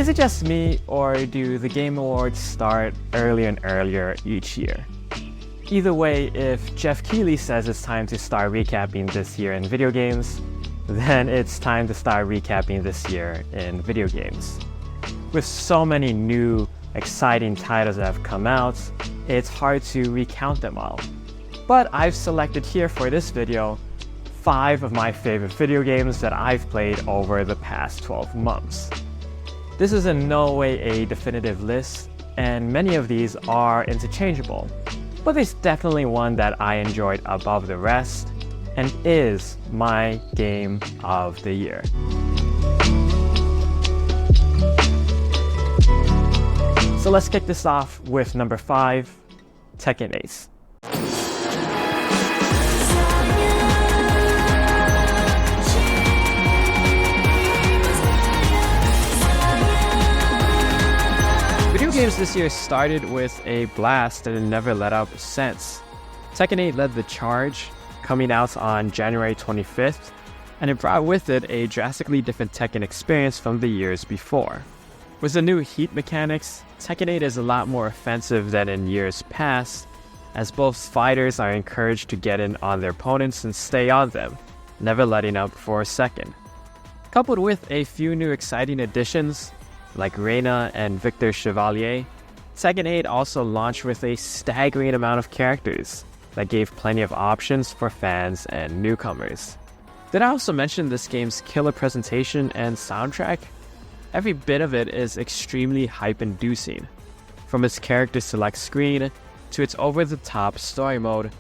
Is it just me, or do the Game Awards start earlier and earlier each year? Either way, if Jeff Keighley says it's time to start recapping this year in video games, then it's time to start recapping this year in video games. With so many new, exciting titles that have come out, it's hard to recount them all. But I've selected here for this video 5 of my favorite video games that I've played over the past 12 months. This is in no way a definitive list, and many of these are interchangeable, but there's definitely one that I enjoyed above the rest, and is my game of the year. So let's kick this off with number 5, Tekken Ace. Video games this year started with a blast and it never let up since. Tekken 8 led the charge, coming out on January 25th, and it brought with it a drastically different Tekken experience from the years before. With the new heat mechanics, Tekken 8 is a lot more offensive than in years past, as both fighters are encouraged to get in on their opponents and stay on them, never letting up for a second. Coupled with a few new exciting additions, like Reina and Victor Chevalier, Tekken 8 also launched with a staggering amount of characters that gave plenty of options for fans and newcomers. Did I also mention this game's killer presentation and soundtrack? Every bit of it is extremely hype-inducing. From its character select screen to its over-the-top story mode,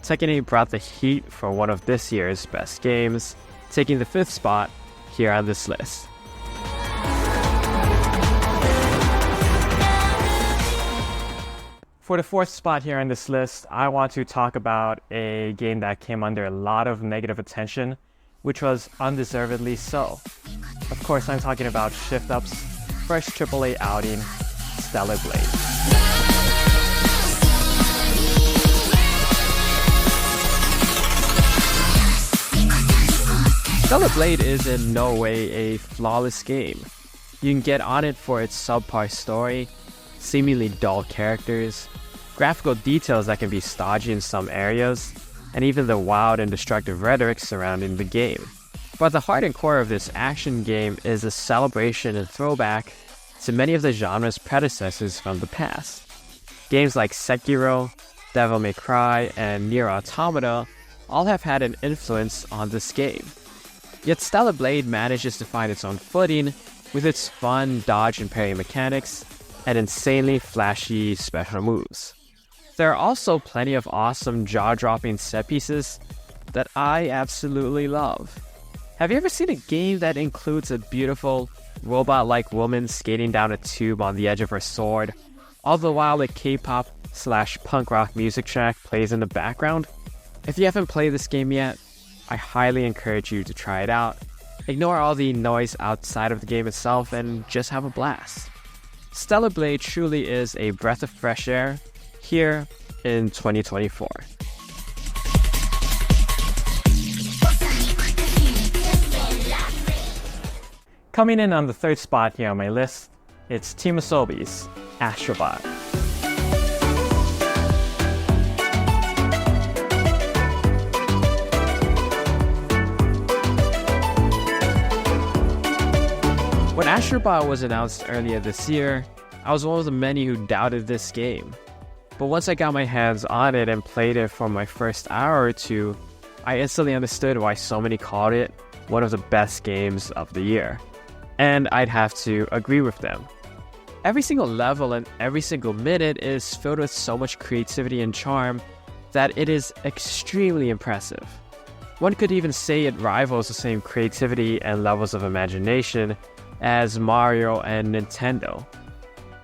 Tekken 8 brought the heat for one of this year's best games, taking the 5th spot here on this list. For the 4th spot here on this list, I want to talk about a game that came under a lot of negative attention, which was undeservedly so. Of course, I'm talking about Shift Up's first AAA outing, Stellar Blade. Stellar Blade is in no way a flawless game. You can get on it for its subpar story, seemingly dull characters, graphical details that can be stodgy in some areas, and even the wild and destructive rhetoric surrounding the game. But the heart and core of this action game is a celebration and throwback to many of the genre's predecessors from the past. Games like Sekiro, Devil May Cry, and Nier Automata all have had an influence on this game. Yet Stellar Blade manages to find its own footing with its fun dodge and parry mechanics and insanely flashy special moves. There are also plenty of awesome jaw-dropping set pieces that I absolutely love. Have you ever seen a game that includes a beautiful, robot-like woman skating down a tube on the edge of her sword, all the while a K-pop/punk rock music track plays in the background? If you haven't played this game yet, I highly encourage you to try it out. Ignore all the noise outside of the game itself and just have a blast. Stellar Blade truly is a breath of fresh air here in 2024. Coming in on the 3rd spot here on my list, it's Team Asobi's Astrobot. When Astrobot was announced earlier this year, I was one of the many who doubted this game. But once I got my hands on it and played it for my first hour or two, I instantly understood why so many called it one of the best games of the year. And I'd have to agree with them. Every single level and every single minute is filled with so much creativity and charm that it is extremely impressive. One could even say it rivals the same creativity and levels of imagination as Mario and Nintendo.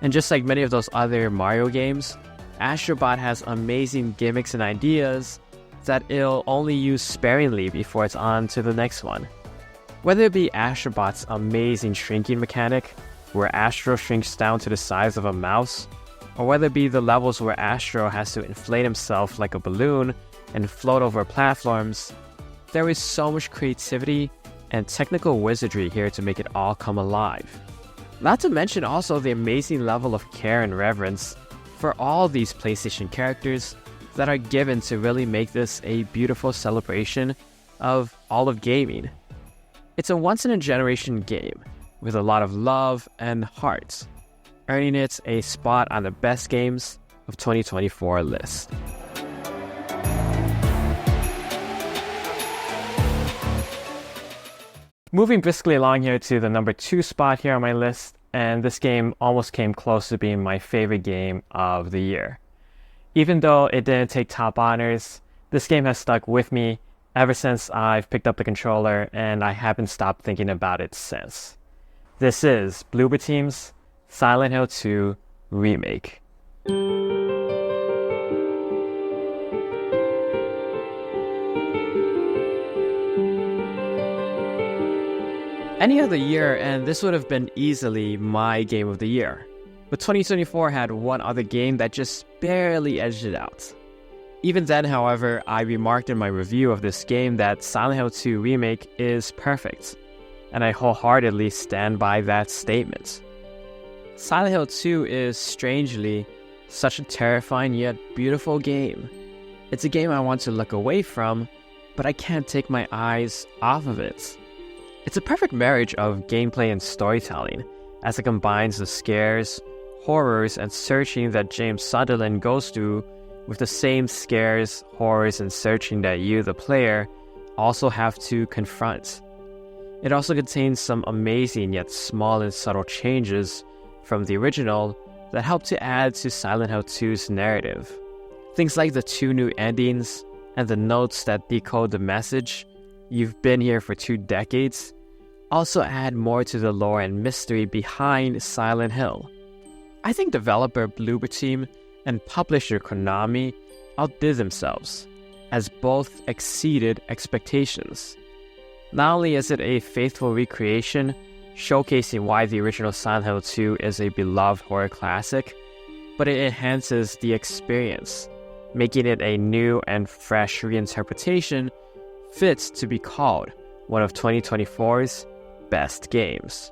And just like many of those other Mario games, Astrobot has amazing gimmicks and ideas that it'll only use sparingly before it's on to the next one. Whether it be Astrobot's amazing shrinking mechanic, where Astro shrinks down to the size of a mouse, or whether it be the levels where Astro has to inflate himself like a balloon and float over platforms, there is so much creativity and technical wizardry here to make it all come alive. Not to mention also the amazing level of care and reverence for all these PlayStation characters that are given to really make this a beautiful celebration of all of gaming. It's a once-in-a-generation game with a lot of love and heart, earning it a spot on the best games of 2024 list. Moving briskly along here to the number 2 spot here on my list, and this game almost came close to being my favorite game of the year. Even though it didn't take top honors, this game has stuck with me ever since I've picked up the controller, and I haven't stopped thinking about it since. This is Bloober Team's Silent Hill 2 Remake. Any other year, and this would have been easily my game of the year. But 2024 had one other game that just barely edged it out. Even then, however, I remarked in my review of this game that Silent Hill 2 Remake is perfect, and I wholeheartedly stand by that statement. Silent Hill 2 is strangely such a terrifying yet beautiful game. It's a game I want to look away from, but I can't take my eyes off of it. It's a perfect marriage of gameplay and storytelling, as it combines the scares, horrors, and searching that James Sunderland goes through with the same scares, horrors, and searching that you, the player, also have to confront. It also contains some amazing yet small and subtle changes from the original that help to add to Silent Hill 2's narrative. Things like the 2 new endings and the notes that decode the message, "You've been here for 2 decades," also add more to the lore and mystery behind Silent Hill. I think developer Bloober Team and publisher Konami outdid themselves, as both exceeded expectations. Not only is it a faithful recreation, showcasing why the original Silent Hill 2 is a beloved horror classic, but it enhances the experience, making it a new and fresh reinterpretation fit to be called one of 2024's best games.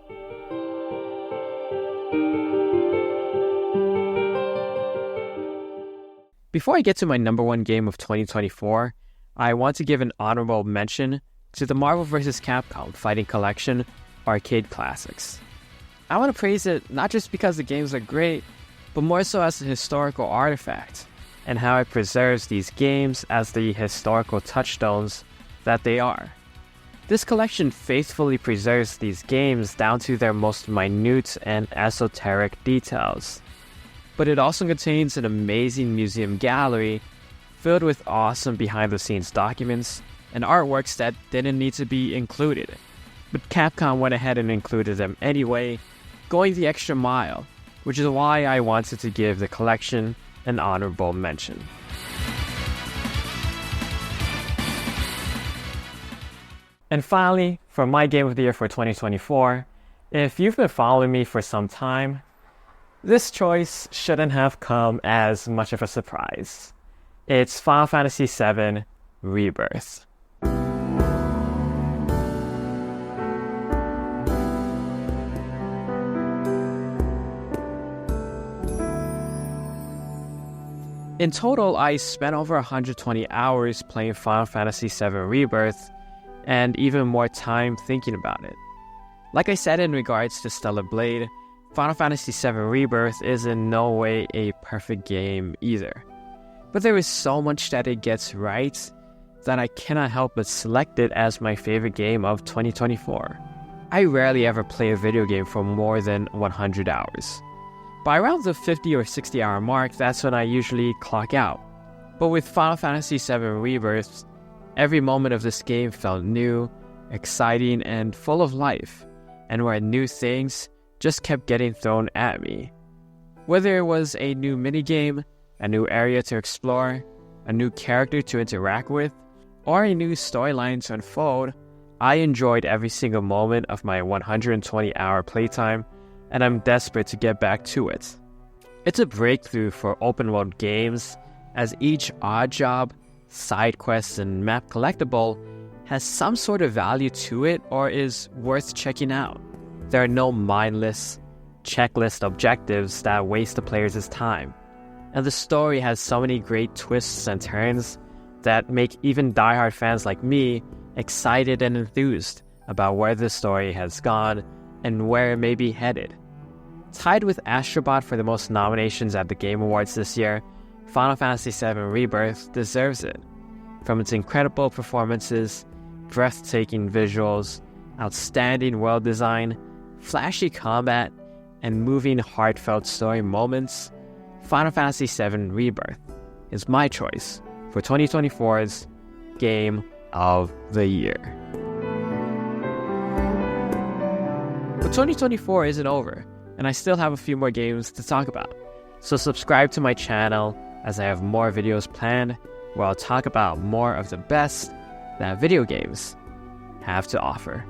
Before I get to my number 1 game of 2024, I want to give an honorable mention to the Marvel vs. Capcom Fighting Collection arcade classics. I want to praise it not just because the games are great, but more so as a historical artifact, and how it preserves these games as the historical touchstones that they are. This collection faithfully preserves these games down to their most minute and esoteric details. But it also contains an amazing museum gallery filled with awesome behind-the-scenes documents and artworks that didn't need to be included. But Capcom went ahead and included them anyway, going the extra mile, which is why I wanted to give the collection an honorable mention. And finally, for my game of the year for 2024, if you've been following me for some time, this choice shouldn't have come as much of a surprise. It's Final Fantasy VII Rebirth. In total, I spent over 120 hours playing Final Fantasy VII Rebirth, and even more time thinking about it. Like I said in regards to Stellar Blade, Final Fantasy VII Rebirth is in no way a perfect game either. But there is so much that it gets right that I cannot help but select it as my favorite game of 2024. I rarely ever play a video game for more than 100 hours. By around the 50 or 60 hour mark, that's when I usually clock out. But with Final Fantasy VII Rebirth, every moment of this game felt new, exciting, and full of life, and where new things just kept getting thrown at me. Whether it was a new minigame, a new area to explore, a new character to interact with, or a new storyline to unfold, I enjoyed every single moment of my 120-hour playtime, and I'm desperate to get back to it. It's a breakthrough for open-world games, as each odd job, side quests, and map collectible has some sort of value to it or is worth checking out. There are no mindless, checklist objectives that waste the players' time. And the story has so many great twists and turns that make even diehard fans like me excited and enthused about where the story has gone and where it may be headed. Tied with Astrobot for the most nominations at the Game Awards this year, Final Fantasy VII Rebirth deserves it. From its incredible performances, breathtaking visuals, outstanding world design, flashy combat, and moving heartfelt story moments, Final Fantasy VII Rebirth is my choice for 2024's Game of the Year. But 2024 isn't over, and I still have a few more games to talk about. So subscribe to my channel as I have more videos planned where I'll talk about more of the best that video games have to offer.